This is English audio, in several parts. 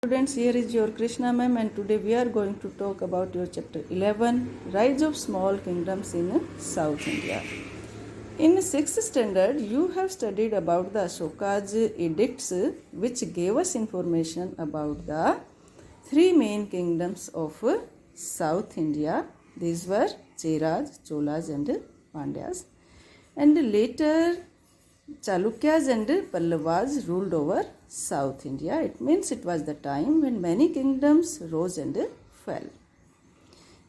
Students, here is your Krishna ma'am, and today we are going to talk about your chapter 11, Rise of Small Kingdoms in South India. In 6th standard, you have studied about the Ashoka's edicts, which gave us information about the three main kingdoms of South India. These were Cheras, Cholas and Pandyas. And later Chalukyas and Pallavas ruled over South India. It means it was the time when many kingdoms rose and fell.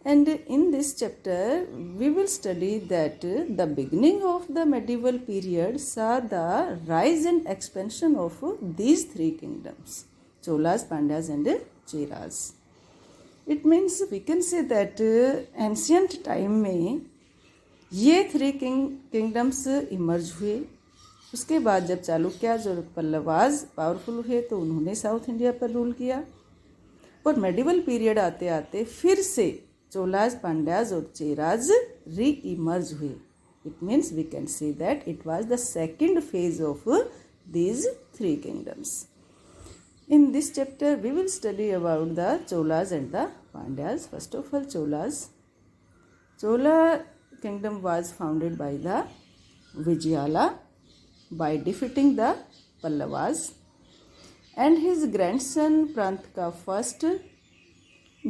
And in this chapter, we will study that the beginning of the medieval period saw the rise and expansion of these three kingdoms, Cholas, Pandyas and Cheras. It means we can say that ancient time में ये three kingdoms emerge हुए. उसके बाद जब चालुक्याज और Pallavas powerful हुए तो उन्होंने साउथ इंडिया पर रूल किया. और मेडिवल पीरियड आते आते फिर से चोलाज, पांड्याज और चेराज री इमर्ज हुए. It means we can say that it was the second phase of these three kingdoms. In this chapter, we will study about the Cholas and the Pandyas. First of all, Cholas. Chola kingdom was founded by the Vijayala by defeating the Pallavas, and his grandson Prantaka first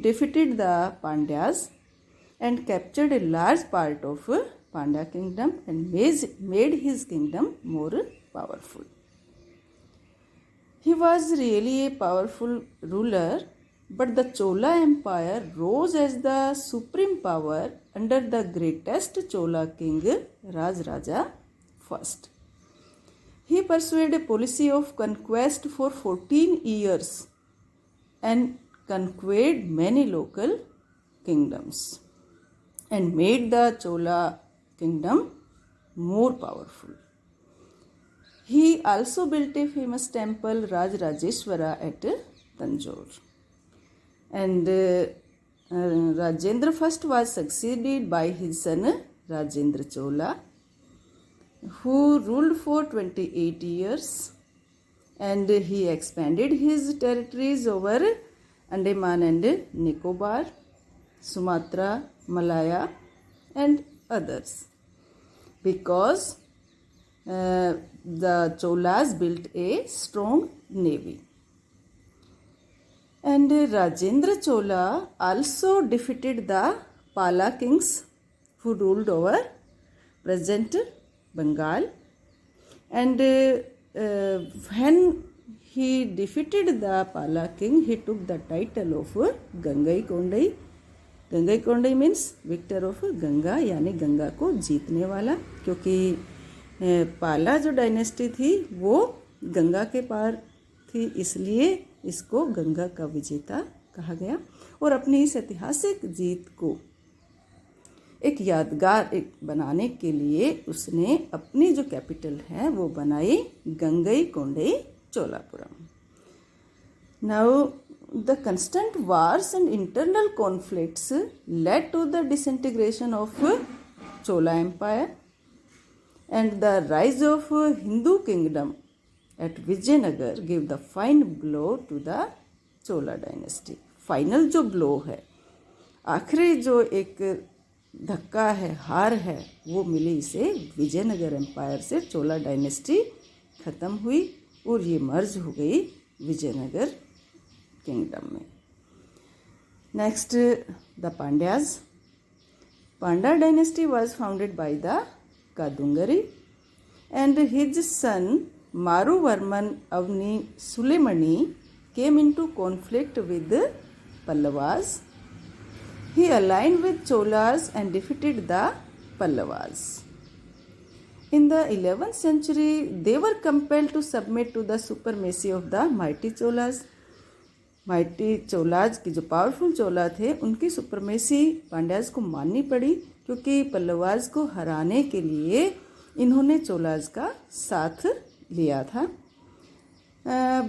defeated the Pandyas and captured a large part of Pandya kingdom and made his kingdom more powerful. He was really a powerful ruler, but the Chola Empire rose as the supreme power under the greatest Chola king, Rajaraja I. He pursued a policy of conquest for 14 years and conquered many local kingdoms and made the Chola kingdom more powerful. He also built a famous temple, Rajarajeshwara, at Tanjore. And Rajendra I was succeeded by his son Rajendra Chola, who ruled for 28 years, and he expanded his territories over Andaman and Nicobar, Sumatra, Malaya, and others, because the Cholas built a strong navy. And Rajendra Chola also defeated the Pala kings who ruled over present Bengal. And when he defeated the Pala king, he took the title of Gangai Kondai. Gangai Kondai means victor of Ganga, यानी गंगा को जीतने वाला, क्योंकि पाला जो dynasty थी वो गंगा के पार थी, इसलिए इसको गंगा का विजेता कहा गया. और अपनी इस ऐतिहासिक जीत को एक यादगार बनाने के लिए उसने अपनी जो कैपिटल है वो बनाई Gangai Kondai Cholapuram. Now the constant wars and internal conflicts led to the disintegration of Chola empire and the rise of Hindu kingdom at Vijayanagar gave the final blow to the Chola dynasty. Final जो blow है, आखिरी जो एक धक्का है, हार है, वो मिली इसे विजयनगर एम्पायर से. चोला डायनेस्टी ख़त्म हुई और ये मर्ज हो गई विजयनगर किंगडम में. Next the Pandyas. Pandya dynasty was founded by the Kadungari, and his son Maruvarman Avni Sulemani came into conflict with the Pallavas. He aligned with Cholas and defeated the Pallavas. In the 11th century, they were compelled to submit to the supremacy of the mighty Cholas. Mighty Cholas की जो powerful चोला थे उनकी supremacy Pandyas को माननी पड़ी, क्योंकि पल्लवाज को हराने के लिए इन्होंने चोलाज का साथ लिया था.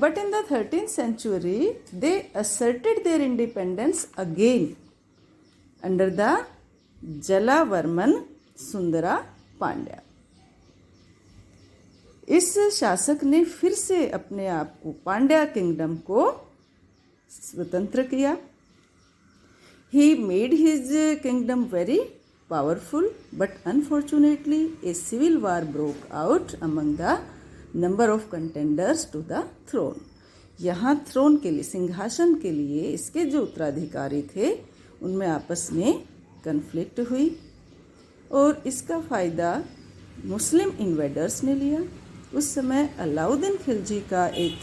But in the 13th century they asserted their independence again under the Jalavarman Sundara Pandya. इस शासक ने फिर से अपने आप को पांड्या किंगडम को स्वतंत्र किया। He made his kingdom very powerful, but unfortunately a civil war broke out among the number of contenders to the throne. यहाँ थ्रोन के लिए, सिंहासन के लिए इसके जो उत्तराधिकारी थे उनमें आपस में कन्फ्लिक्ट हुई और इसका फ़ायदा मुस्लिम इन्वेडर्स ने लिया। उस समय अलाउद्दीन खिलजी का एक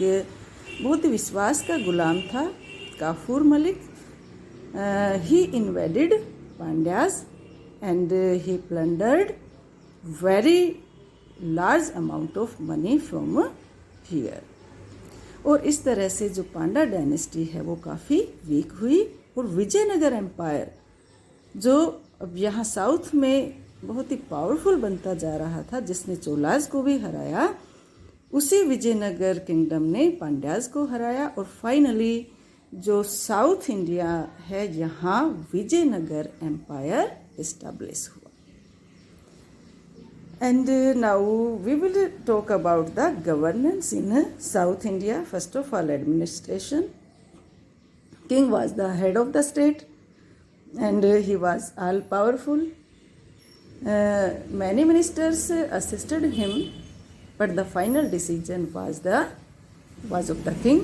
बहुत विश्वास का गुलाम था Kafur Malik. He invaded Pandyas and he plundered very large amount of money from here. और इस तरह से जो पांड्या डायनेस्टी है वो काफ़ी वीक हुई और विजयनगर एम्पायर जो अब यहाँ साउथ में बहुत ही पावरफुल बनता जा रहा था, जिसने चोलाज को भी हराया, उसी विजयनगर किंगडम ने पांड्याज को हराया और फाइनली जो साउथ इंडिया है यहाँ विजयनगर एम्पायर इस्टेब्लिश हुआ। And now we will talk about the governance in South India. First of all, administration. King was the head of the state and he was all powerful. Many ministers assisted him, but the final decision was of the king.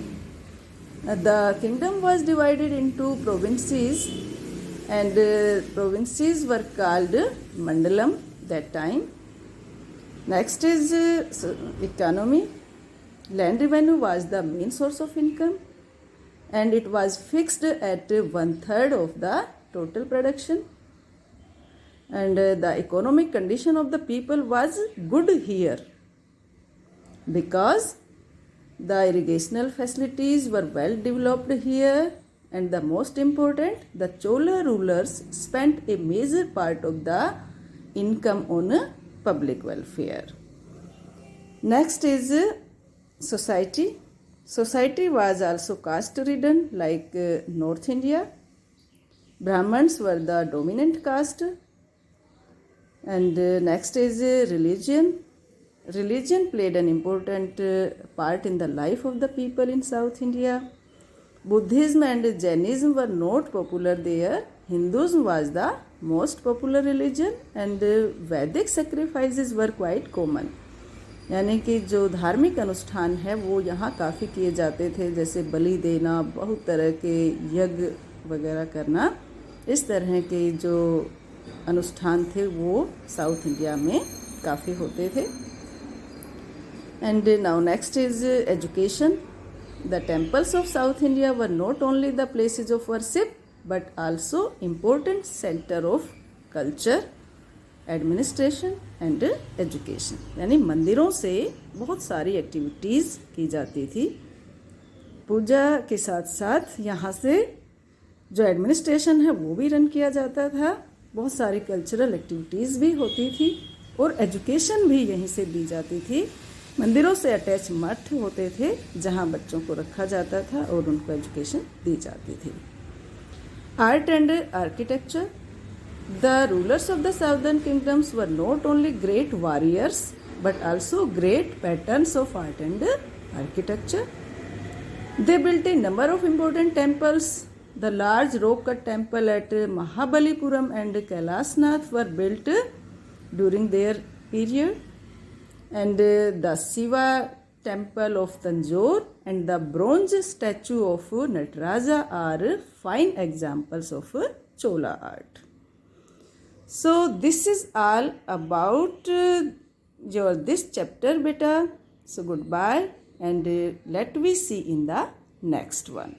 The kingdom was divided into provinces and provinces were called Mandalam that time. Next is economy. Land revenue was the main source of income and it was fixed at 1/3 of the total production. And the economic condition of the people was good here because the irrigational facilities were well developed here, and the most important, the Chola rulers spent a major part of the income on public welfare. Next is society. Society was also caste ridden like North India. Brahmins were the dominant caste. And next is religion. Religion played an important part in the life of the people in South India. Buddhism and Jainism were not popular there. Hinduism was the most popular religion and Vedic sacrifices were quite common. यानी कि जो धार्मिक अनुष्ठान है वो यहाँ काफ़ी किए जाते थे, जैसे बलि देना, बहुत तरह के यज्ञ वगैरह करना, इस तरह के जो अनुष्ठान थे वो साउथ इंडिया में काफ़ी होते थे. And now next is education. The temples of south India were not only the places of worship but also important centre of culture, administration and education. यानी मंदिरों से बहुत सारी एक्टिविटीज़ की जाती थी. पूजा के साथ साथ यहाँ से जो एडमिनिस्ट्रेशन है वो भी रन किया जाता था, बहुत सारी कल्चरल एक्टिविटीज़ भी होती थी और एजुकेशन भी यहीं से दी जाती थी. मंदिरों से अटैच मठ होते थे जहाँ बच्चों को रखा जाता था और उनको एजुकेशन दी जाती थी. Art and architecture. The rulers of the southern kingdoms were not only great warriors but also great patrons of art and architecture. They built a number of important temples. The large rock-cut temple at Mahabalipuram and Kailasnath were built during their period, and the Shiva temple of Tanjore and the bronze statue of Nataraja are fine examples of Chola art. So this is all about your this chapter beta. So goodbye and let we see in the next one.